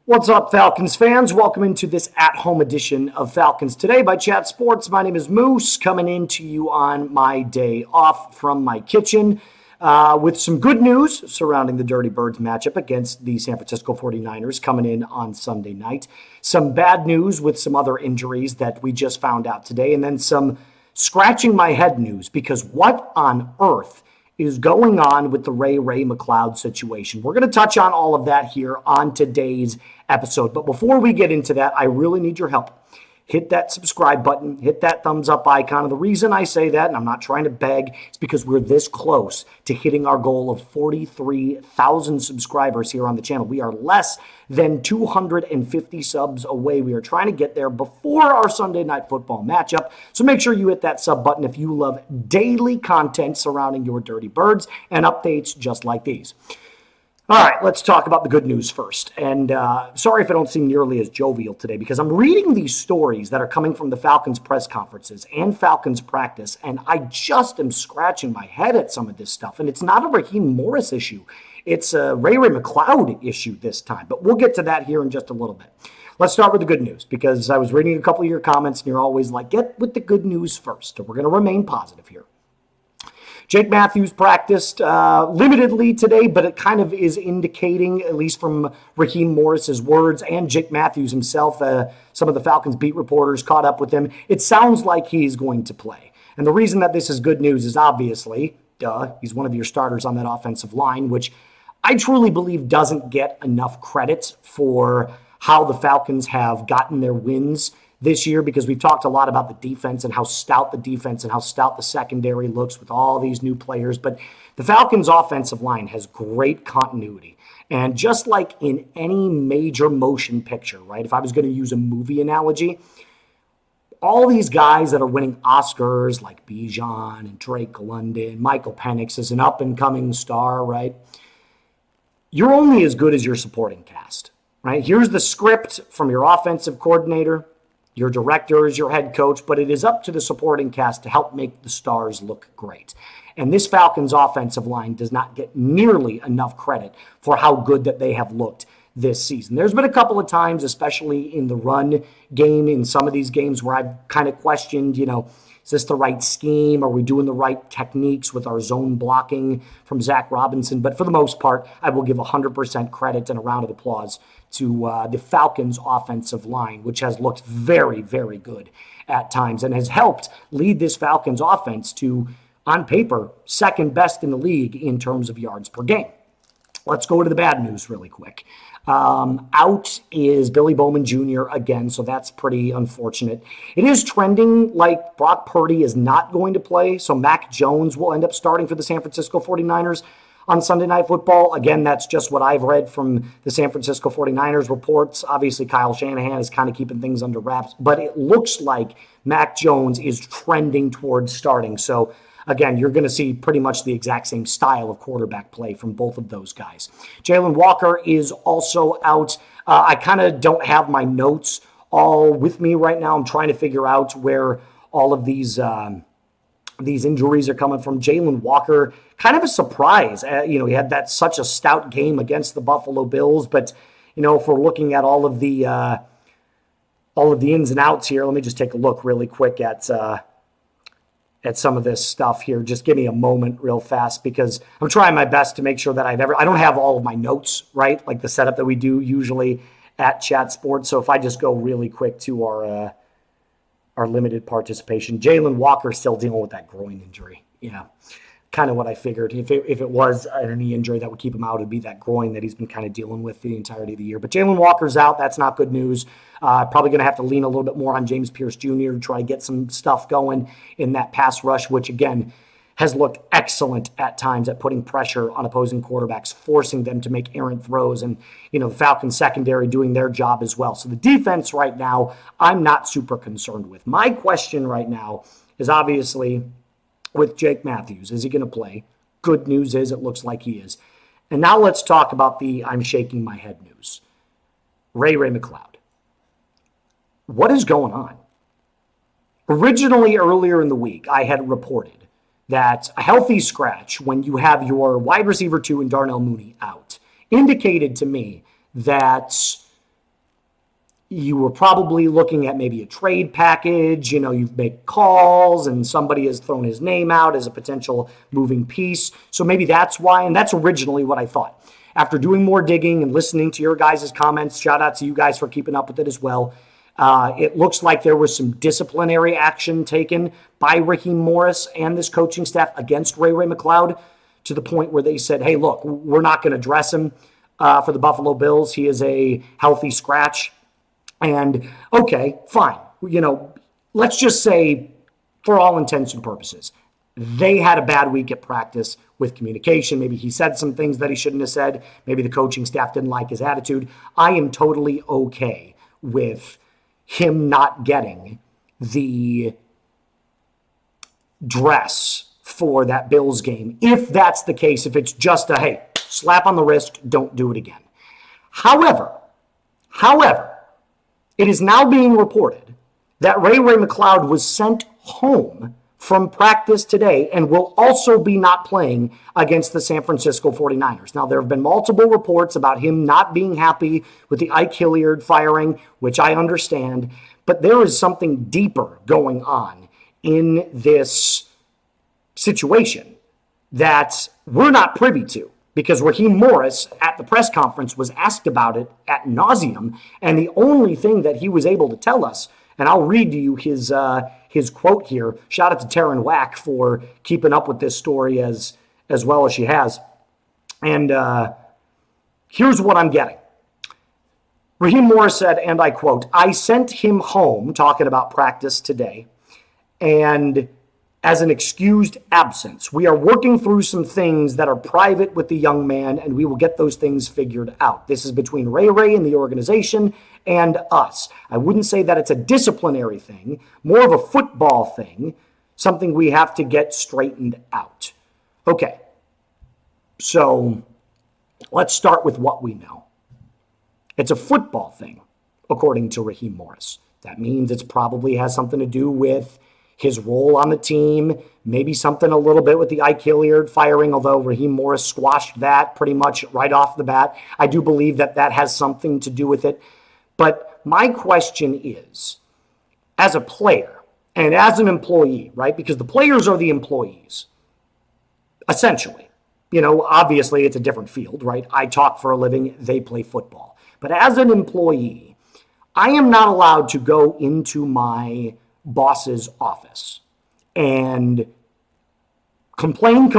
What's up, Falcons fans? Welcome into this at-home edition of Falcons Today by Chat Sports. My name is Moose, coming in to you on my day off from my kitchen with some good news surrounding the Dirty Birds matchup against the San Francisco 49ers coming in on Sunday night. Some bad news with some other injuries that we just found out today, and then some scratching my head news because what on earth is going on with the Ray Ray McCloud situation? We're going to touch on all of that here on today's episode. But before we get into that, I really need your help. Hit that subscribe button, hit that thumbs up icon. And the reason I say that, and I'm not trying to beg, is because we're this close to hitting our goal of 43,000 subscribers here on the channel. We are less than 250 subs away. We are trying to get there before our Sunday Night Football matchup. So make sure you hit that sub button if you love daily content surrounding your Dirty Birds and updates just like these. All right, let's talk about the good news first. And sorry if I don't seem nearly as jovial today because I'm reading these stories that are coming from the Falcons press conferences and Falcons practice, and I just am scratching my head at some of this stuff. And it's not a Raheem Morris issue. It's a Ray Ray McCloud issue this time. But we'll get to that here in just a little bit. Let's start with the good news because I was reading a couple of your comments, and you're always like, get with the good news first. So we're going to remain positive here. Jake Matthews practiced limitedly today, but it kind of is indicating, at least from Raheem Morris's words and Jake Matthews himself, some of the Falcons beat reporters caught up with him. It sounds like he's going to play. And the reason that this is good news is obviously, he's one of your starters on that offensive line, which I truly believe doesn't get enough credit for how the Falcons have gotten their wins this year, because we've talked a lot about the defense and how stout the defense and how stout the secondary looks with all these new players. But the Falcons' offensive line has great continuity. And just like in any major motion picture, right, if I was going to use a movie analogy, all these guys that are winning Oscars like Bijan and Drake London, Michael Penix is an up-and-coming star, right? You're only as good as your supporting cast, right? Here's the script from your offensive coordinator. Your director is your head coach, but it is up to the supporting cast to help make the stars look great. And this Falcons offensive line does not get nearly enough credit for how good that they have looked this season. There's been a couple of times, especially in the run game, in some of these games where I've kind of questioned, is this the right scheme? Are we doing the right techniques with our zone blocking from Zach Robinson? But for the most part, I will give 100% credit and a round of applause to the Falcons offensive line, which has looked very, very good at times and has helped lead this Falcons offense to, on paper, second best in the league in terms of yards per game. Let's go to the bad news really quick. Out is Billy Bowman Jr. again, so that's pretty unfortunate. It is trending like Brock Purdy is not going to play, so Mac Jones will end up starting for the San Francisco 49ers on Sunday Night Football. Again, that's just what I've read from the San Francisco 49ers reports. Obviously, Kyle Shanahan is kind of keeping things under wraps, but it looks like Mac Jones is trending towards starting. So again, you're going to see pretty much the exact same style of quarterback play from both of those guys. Jalon Walker is also out. I kind of don't have my notes all with me right now. I'm trying to figure out where all of these injuries are coming from. Jalon Walker, kind of a surprise. He had such a stout game against the Buffalo Bills, but if we're looking at all of the ins and outs here, let me just take a look really quick at some of this stuff here. Just give me a moment real fast because I'm trying my best to make sure that I don't have all of my notes, right? Like the setup that we do usually at Chat Sports. So if I just go really quick to our limited participation, Jalon Walker still dealing with that groin injury. Yeah, kind of what I figured. If it was a knee injury that would keep him out, it'd be that groin that he's been kind of dealing with the entirety of the year. But Jalon Walker's out. That's not good news. Probably going to have to lean a little bit more on James Pierce Jr. to try to get some stuff going in that pass rush, which, again, has looked excellent at times at putting pressure on opposing quarterbacks, forcing them to make errant throws, and, the Falcons secondary doing their job as well. So the defense right now, I'm not super concerned with. My question right now is obviously with Jake Matthews. Is he going to play? Good news is it looks like he is. And now let's talk about the I'm shaking my head news. Ray Ray McCloud. What is going on? Originally, earlier in the week, I had reported that a healthy scratch when you have your wide receiver 2 and Darnell Mooney out indicated to me that you were probably looking at maybe a trade package. You've made calls and somebody has thrown his name out as a potential moving piece. So maybe that's why, and that's originally what I thought. After doing more digging and listening to your guys' comments, shout out to you guys for keeping up with it as well. It looks like there was some disciplinary action taken by Raheem Morris and this coaching staff against Ray Ray McCloud, to the point where they said, hey, look, we're not going to dress him for the Buffalo Bills. He is a healthy scratch. And okay, fine. Let's just say, for all intents and purposes, they had a bad week at practice with communication. Maybe he said some things that he shouldn't have said. Maybe the coaching staff didn't like his attitude. I am totally okay with him not getting the dress for that Bills game, if that's the case, if it's just a, hey, slap on the wrist, don't do it again. However, it is now being reported that Ray Ray McCloud was sent home from practice today and will also be not playing against the San Francisco 49ers. Now, there have been multiple reports about him not being happy with the Ike Hilliard firing, which I understand, but there is something deeper going on in this situation that we're not privy to, because Raheem Morris at the press conference was asked about it ad nauseum, and the only thing that he was able to tell us, and I'll read to you his quote here. Shout out to Taryn Wack for keeping up with this story as well as she has. And here's what I'm getting. Raheem Morris said, and I quote, "I sent him home," talking about practice today, "and as an excused absence. We are working through some things that are private with the young man, and we will get those things figured out. This is between Ray Ray and the organization and us. I wouldn't say that it's a disciplinary thing, more of a football thing, something we have to get straightened out." Okay, so let's start with what we know. It's a football thing, according to Raheem Morris. That means it probably has something to do with his role on the team, maybe something a little bit with the Ike Hilliard firing, although Raheem Morris squashed that pretty much right off the bat. I do believe that that has something to do with it. But my question is, as a player and as an employee, right? Because the players are the employees, essentially. Obviously it's a different field, right? I talk for a living, they play football. But as an employee, I am not allowed to go into my boss's office and complain,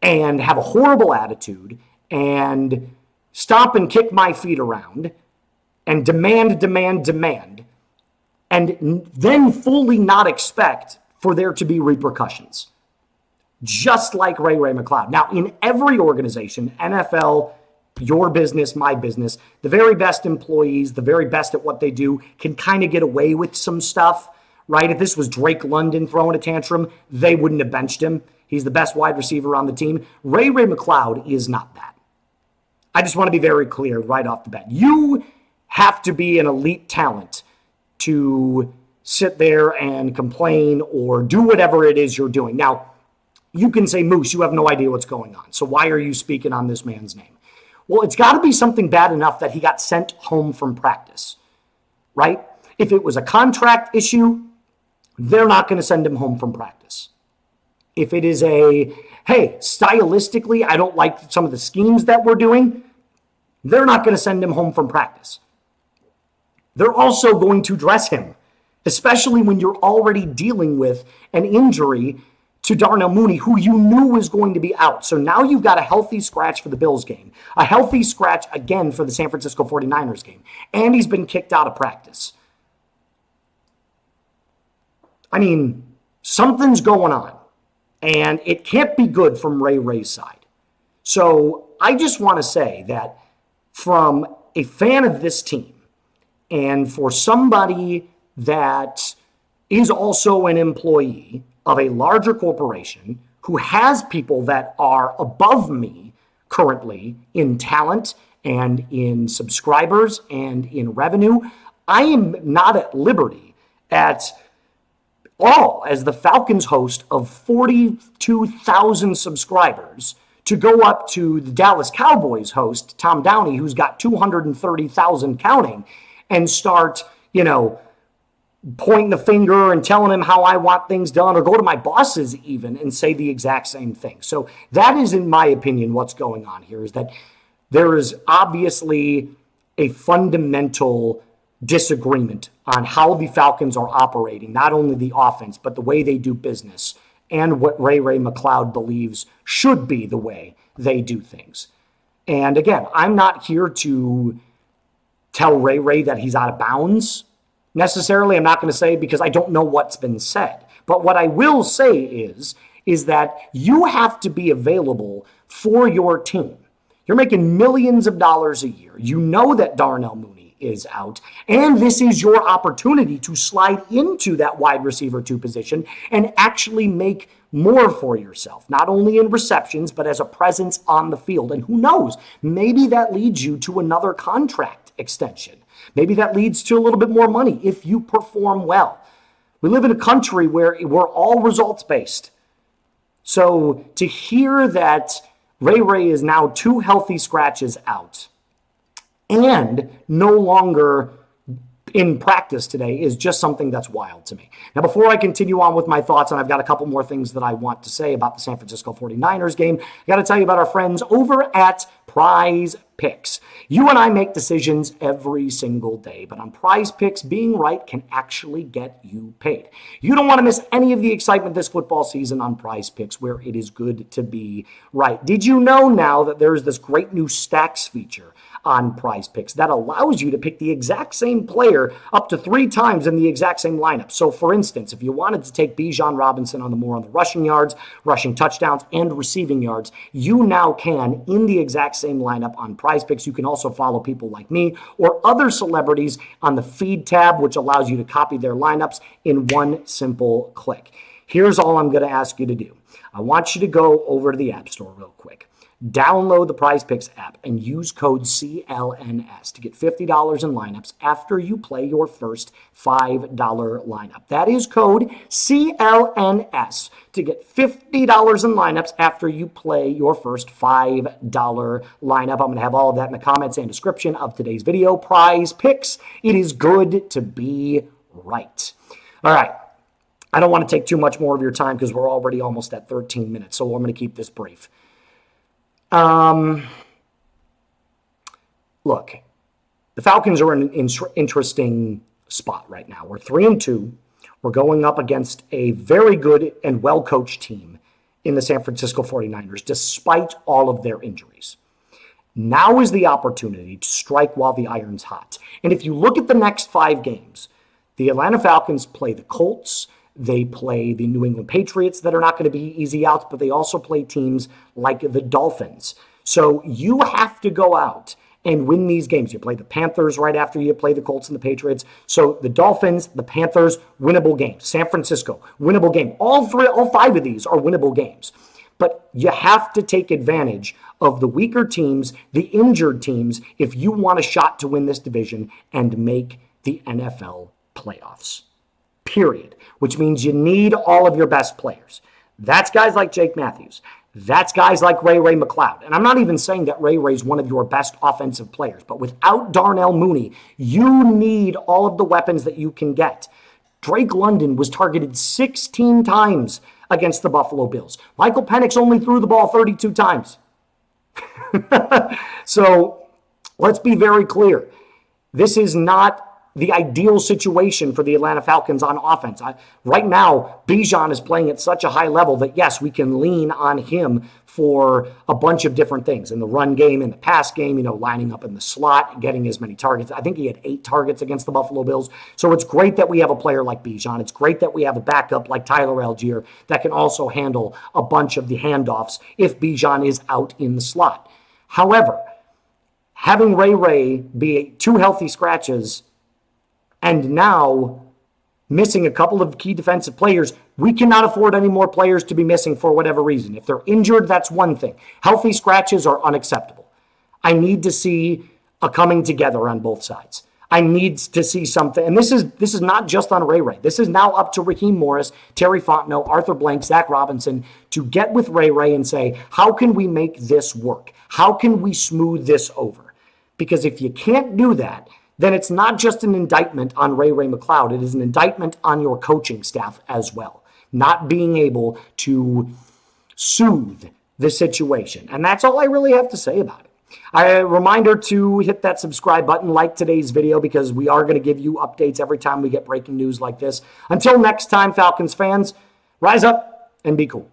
and have a horrible attitude and stop and kick my feet around and demand, and then fully not expect for there to be repercussions. Just like Ray Ray McCloud. Now, in every organization, NFL, your business, my business, the very best employees, the very best at what they do, can kind of get away with some stuff, right? If this was Drake London throwing a tantrum, they wouldn't have benched him. He's the best wide receiver on the team. Ray Ray McCloud is not that. I just want to be very clear right off the bat. You have to be an elite talent to sit there and complain or do whatever it is you're doing. Now, you can say, Moose, you have no idea what's going on. So why are you speaking on this man's name? Well, it's got to be something bad enough that he got sent home from practice, right? If it was a contract issue, they're not going to send him home from practice. If it is a, hey, stylistically, I don't like some of the schemes that we're doing, they're not going to send him home from practice. They're also going to dress him, especially when you're already dealing with an injury to Darnell Mooney, who you knew was going to be out. So now you've got a healthy scratch for the Bills game, a healthy scratch again for the San Francisco 49ers game, and he's been kicked out of practice. I mean, something's going on, and it can't be good from Ray Ray's side. So I just want to say that from a fan of this team, and for somebody that is also an employee of a larger corporation who has people that are above me currently in talent and in subscribers and in revenue, I am not at liberty at all, as the Falcons host of 42,000 subscribers, to go up to the Dallas Cowboys host, Tom Downey, who's got 230,000 counting, and start, pointing the finger and telling him how I want things done, or go to my bosses even and say the exact same thing. So that is, in my opinion, what's going on here, is that there is obviously a fundamental disagreement on how the Falcons are operating, not only the offense, but the way they do business, and what Ray Ray McCloud believes should be the way they do things. And again, I'm not here to tell Ray Ray that he's out of bounds necessarily. I'm not going to say, because I don't know what's been said. But what I will say is that you have to be available for your team. You're making millions of dollars a year. You know that Darnell Mooney is out, and this is your opportunity to slide into that wide receiver 2 position and actually make more for yourself, not only in receptions, but as a presence on the field. And who knows, maybe that leads you to another contract extension. Maybe that leads to a little bit more money if you perform well. We live in a country where we're all results-based. So to hear that Ray Ray is now 2 healthy scratches out and no longer in practice today is just something that's wild to me. Now, before I continue on with my thoughts, and I've got a couple more things that I want to say about the San Francisco 49ers game, I got to tell you about our friends over at Prize Picks. You and I make decisions every single day, but on Prize Picks, being right can actually get you paid. You don't want to miss any of the excitement this football season on Prize Picks, where it is good to be right. Did you know now that there is this great new stacks feature on Prize Picks that allows you to pick the exact same player up to 3 times in the exact same lineup? So, for instance, if you wanted to take Bijan Robinson on the rushing yards, rushing touchdowns, and receiving yards, you now can in the exact same lineup on Prize Picks. You can also follow people like me or other celebrities on the feed tab, which allows you to copy their lineups in one simple click. Here's all I'm going to ask you to do. I want you to go over to the App Store real quick. Download the Prize Picks app and use code CLNS to get $50 in lineups after you play your first $5 lineup. That is code CLNS to get $50 in lineups after you play your first $5 lineup. I'm going to have all of that in the comments and description of today's video. Prize Picks. It is good to be right. All right. I don't want to take too much more of your time because we're already almost at 13 minutes, so I'm going to keep this brief. Look, the Falcons are in an interesting spot right now. We're 3-2. We're going up against a very good and well-coached team in the San Francisco 49ers, despite all of their injuries. Now is the opportunity to strike while the iron's hot. And if you look at the next 5 games, the Atlanta Falcons play the Colts. They play the New England Patriots that are not going to be easy outs, but they also play teams like the Dolphins. So you have to go out and win these games. You play the Panthers right after you play the Colts and the Patriots. So the Dolphins, the Panthers, winnable games. San Francisco, winnable game. All 5 of these are winnable games. But you have to take advantage of the weaker teams, the injured teams, if you want a shot to win this division and make the NFL playoffs. Period. Which means you need all of your best players. That's guys like Jake Matthews. That's guys like Ray Ray McCloud. And I'm not even saying that Ray Ray's one of your best offensive players, but without Darnell Mooney, you need all of the weapons that you can get. Drake London was targeted 16 times against the Buffalo Bills. Michael Penix only threw the ball 32 times. So let's be very clear. This is not the ideal situation for the Atlanta Falcons on offense. Right now, Bijan is playing at such a high level that, yes, we can lean on him for a bunch of different things. In the run game, in the pass game, lining up in the slot, getting as many targets. I think he had 8 targets against the Buffalo Bills. So it's great that we have a player like Bijan. It's great that we have a backup like Tyler Algier that can also handle a bunch of the handoffs if Bijan is out in the slot. However, having Ray Ray be 2 healthy scratches and now missing a couple of key defensive players, we cannot afford any more players to be missing for whatever reason. If they're injured, that's one thing. Healthy scratches are unacceptable. I need to see a coming together on both sides. I need to see something. And this is not just on Ray Ray. This is now up to Raheem Morris, Terry Fontenot, Arthur Blank, Zach Robinson to get with Ray Ray and say, how can we make this work? How can we smooth this over? Because if you can't do that, then it's not just an indictment on Ray Ray McCloud. It is an indictment on your coaching staff as well. Not being able to soothe the situation. And that's all I really have to say about it. A reminder to hit that subscribe button, like today's video, because we are going to give you updates every time we get breaking news like this. Until next time, Falcons fans, rise up and be cool.